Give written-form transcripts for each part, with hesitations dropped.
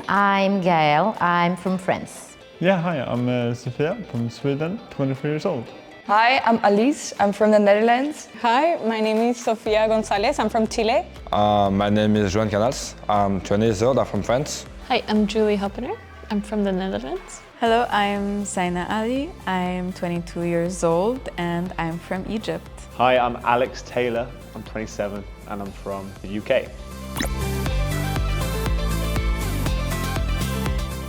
I'm Gael. I'm from France. Yeah, hi, I'm Sophia from Sweden, 23 years old. Hi, I'm Alice. I'm from the Netherlands. Hi, my name is Sofia Gonzalez. I'm from Chile. My name is Jecheon Trip. I'm 20 years old. I'm from France. Hi, I'm Julie Hoppener. I'm from the Netherlands. Hello, I'm Zaina Ali. I'm 22 years old and I'm from Egypt. Hi, I'm Alex Taylor. I'm 27 and I'm from the UK.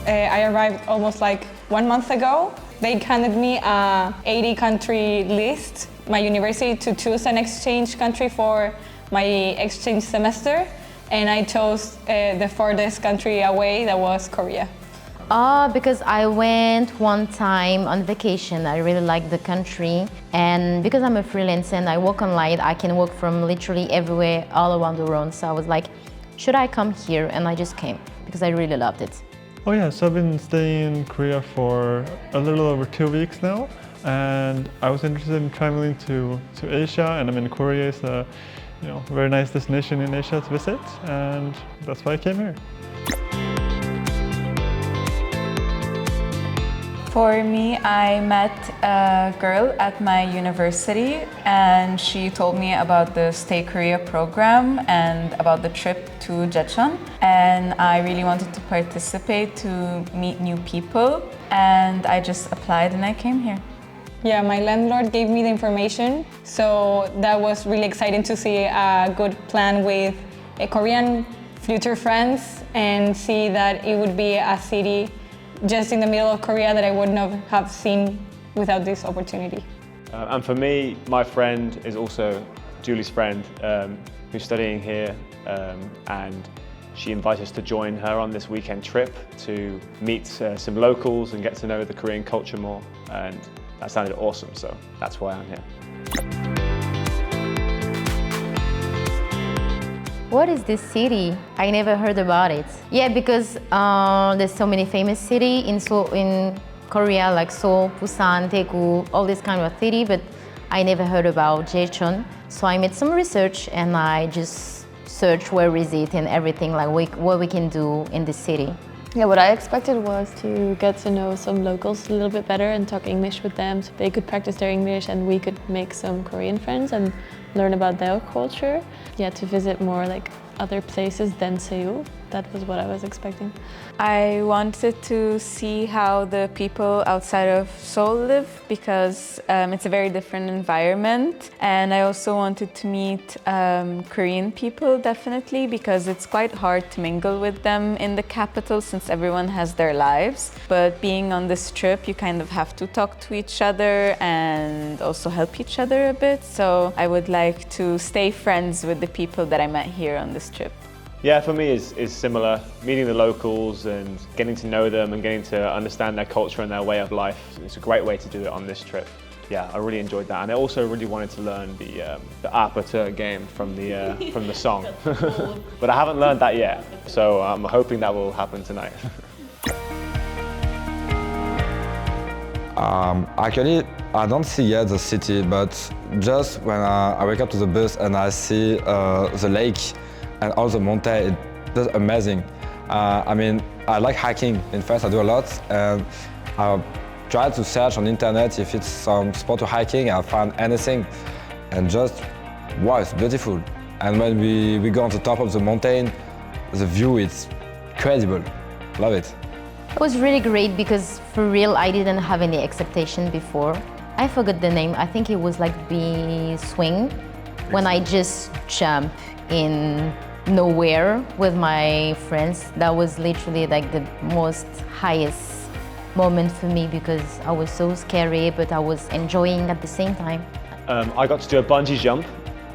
I arrived almost like 1 month ago. They handed me a 80-country list, my university, to choose an exchange country for my exchange semester, and I chose the farthest country away, that was Korea. Because I went one time on vacation. I really like the country, and because I'm a freelancer and I work online, I can work from literally everywhere all around the world. So I was like, should I come here? And I just came because I really loved it. Oh yeah, so I've been staying in Korea for a little over 2 weeks now, and I was interested in traveling to Asia, and I mean Korea is a very nice destination in Asia to visit, and that's why I came here. For me, I met a girl at my university and she told me about the StayKorea program and about the trip to Jecheon. And I really wanted to participate to meet new people, and I just applied and I came here. Yeah, my landlord gave me the information, so that was really exciting to see a good plan with a Korean future friends and see that it would be a city just in the middle of Korea that I wouldn't have seen without this opportunity. And for me, my friend is also Julie's friend, who's studying here, and she invited us to join her on this weekend trip to meet some locals and get to know the Korean culture more, and that sounded awesome, so that's why I'm here. What is this city? I never heard about it. Yeah, because there's so many famous cities in Korea, like Seoul, Busan, Daegu, all this kind of city, but I never heard about Jecheon. So I made some research and I just searched where is it and everything, like what we can do in the city. Yeah, what I expected was to get to know some locals a little bit better and talk English with them so they could practice their English and we could make some Korean friends and learn about their culture. Yeah, to visit more like other places than Seoul. That was what I was expecting. I wanted to see how the people outside of Seoul live because it's a very different environment, and I also wanted to meet Korean people definitely because it's quite hard to mingle with them in the capital since everyone has their lives. But being on this trip, you kind of have to talk to each other and also help each other a bit. So I would like to stay friends with the people that I met here on this trip. Yeah, for me is similar. Meeting the locals and getting to know them and getting to understand their culture and their way of life. It's a great way to do it on this trip. Yeah, I really enjoyed that, and I also really wanted to learn the aperture game from the song. But I haven't learned that yet, so I'm hoping that will happen tonight. Actually, I don't see yet the city, but just when I wake up to the bus and I see the lake and all the mountains, it's amazing. I mean, I like hiking. In France, I do a lot, and I try to search on internet if it's some spot to hiking. I find anything, and just wow, it's beautiful. And when we go on the top of the mountain, the view is incredible. Love it. It was really great because for real, I didn't have any expectation before. I forgot the name. I think it was like the swing, when I just jump in nowhere with my friends. That was literally like the most highest moment for me because I was so scary, but I was enjoying at the same time. I got to do a bungee jump,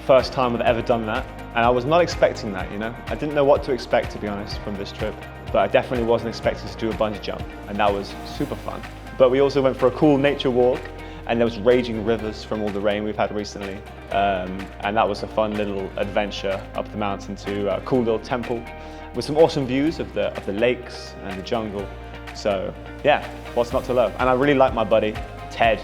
first time I've ever done that, and I was not expecting that, I didn't know what to expect, to be honest, from this trip, but I definitely wasn't expecting to do a bungee jump, and that was super fun. But we also went for a cool nature walk, and there was raging rivers from all the rain we've had recently, and that was a fun little adventure up the mountain to a cool little temple with some awesome views of the lakes and the jungle. So yeah, what's not to love? And I really like my buddy Ted.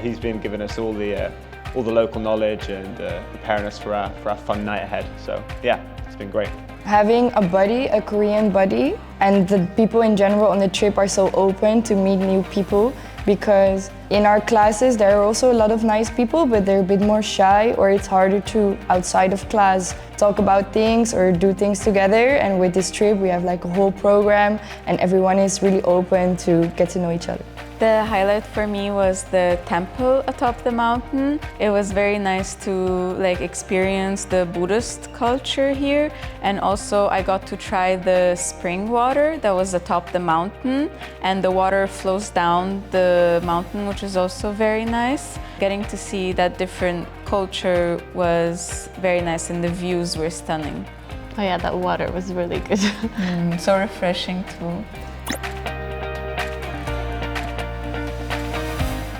He's been giving us all the local knowledge and preparing us for our fun night ahead. So yeah, it's been great. Having a buddy, a Korean buddy, and the people in general on the trip are so open to meet new people, because in our classes there are also a lot of nice people, but they're a bit more shy, or it's harder to, outside of class, talk about things or do things together. And with this trip we have like a whole program and everyone is really open to get to know each other. The highlight for me was the temple atop the mountain. It was very nice to experience the Buddhist culture here, and also I got to try the spring water that was atop the mountain, and the water flows down the mountain, which is also very nice. Getting to see that different culture was very nice, and the views were stunning. Oh yeah, that water was really good. So refreshing too.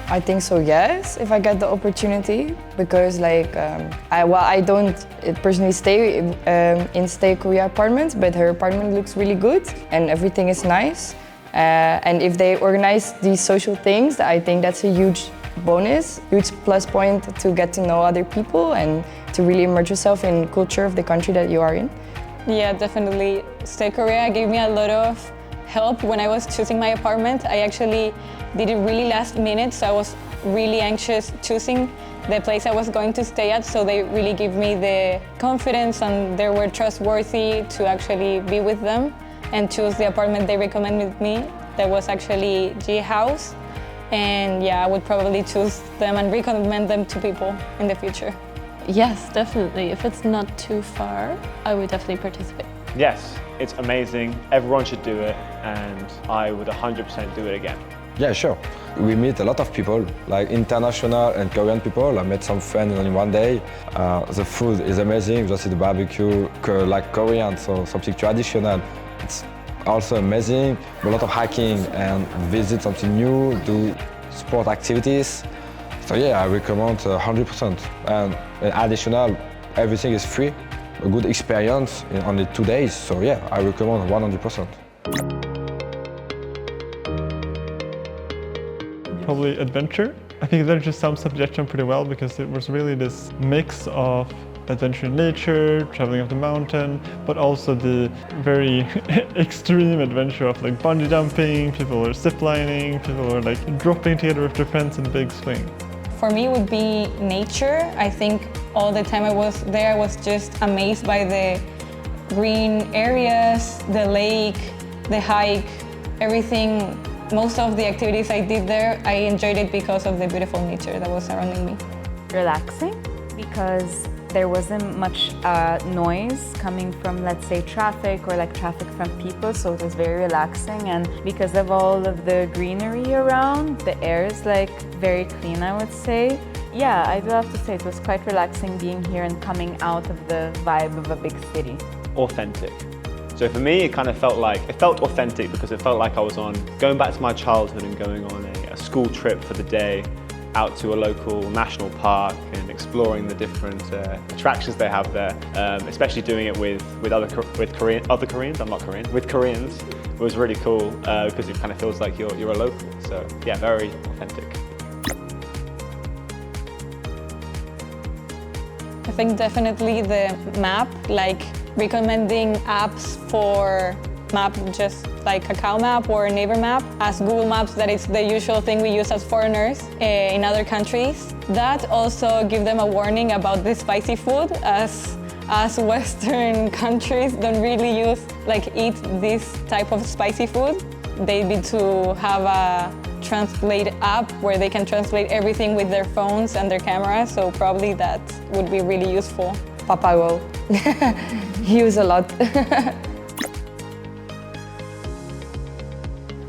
I think so, yes, if I get the opportunity, because I don't personally stay in StayKorea apartments, but her apartment looks really good and everything is nice. And if they organize these social things, I think that's a huge bonus, huge plus point to get to know other people and to really immerse yourself in the culture of the country that you are in. Yeah, definitely. StayKorea gave me a lot of help when I was choosing my apartment. I actually did it really last minute, so I was really anxious choosing the place I was going to stay at, so they really gave me the confidence and they were trustworthy to actually be with them and choose the apartment they recommended me. That was actually G House, and yeah, I would probably choose them and recommend them to people in the future. Yes, definitely. If it's not too far, I would definitely participate. Yes, it's amazing. Everyone should do it, and I would 100% do it again. Yeah, sure. We meet a lot of people, like international and Korean people. I met some friends in one day. The food is amazing. Just the barbecue, like Korean, so something traditional. It's also amazing. A lot of hiking and visit something new, do sport activities. So yeah, I recommend 100%. And additional, everything is free. A good experience in only 2 days. So yeah, I recommend 100%. Probably adventure. I think adventure sums up Jecheon pretty well, because it was really this mix of adventure in nature, traveling up the mountain, but also the very extreme adventure of like bungee jumping, people are ziplining, people are like dropping together with their friends in big swing. For me, it would be nature. I think all the time I was there, I was just amazed by the green areas, the lake, the hike, everything. Most of the activities I did there, I enjoyed it because of the beautiful nature that was surrounding me. Relaxing, because there wasn't much noise coming from, let's say, traffic or like traffic from people, so it was very relaxing. And because of all of the greenery around, the air is like very clean, I would say. Yeah, I do have to say it was quite relaxing being here and coming out of the vibe of a big city. Authentic. So for me, it felt authentic, because it felt like I was going back to my childhood and going on a school trip for the day out to a local national park and exploring the different attractions they have there, especially doing it with Koreans. I'm not Korean. With Koreans, it was really cool because it kind of feels like you're a local. So yeah, very authentic. I think definitely the map, like recommending apps for map, just like Kakao Map or Neighbor Map, as Google Maps, that is the usual thing we use as foreigners in other countries. That also give them a warning about the spicy food, as Western countries don't really eat this type of spicy food. They need to have a translate app where they can translate everything with their phones and their cameras, so probably that would be really useful. Papago. Use a lot.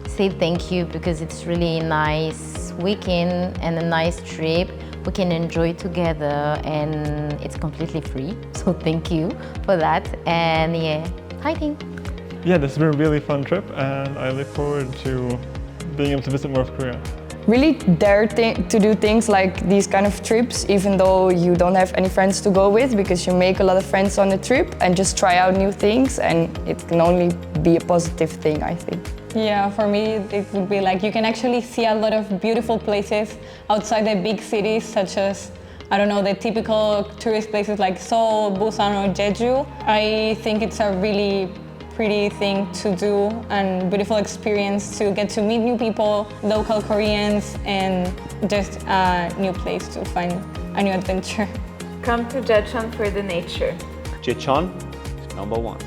Say thank you, because it's really a nice weekend and a nice trip. We can enjoy together and it's completely free. So thank you for that. And yeah, hi team. Yeah, this has been a really fun trip, and I look forward to being able to visit more of Korea. Really dare to do things like these kind of trips, even though you don't have any friends to go with, because you make a lot of friends on the trip and just try out new things, and it can only be a positive thing, I think. Yeah, for me it would be like you can actually see a lot of beautiful places outside the big cities, such as I don't know, the typical tourist places like Seoul, Busan or Jeju. I think it's a really pretty thing to do and beautiful experience to get to meet new people, local Koreans, and just a new place to find a new adventure. Come to Jecheon for the nature. Jecheon is number one.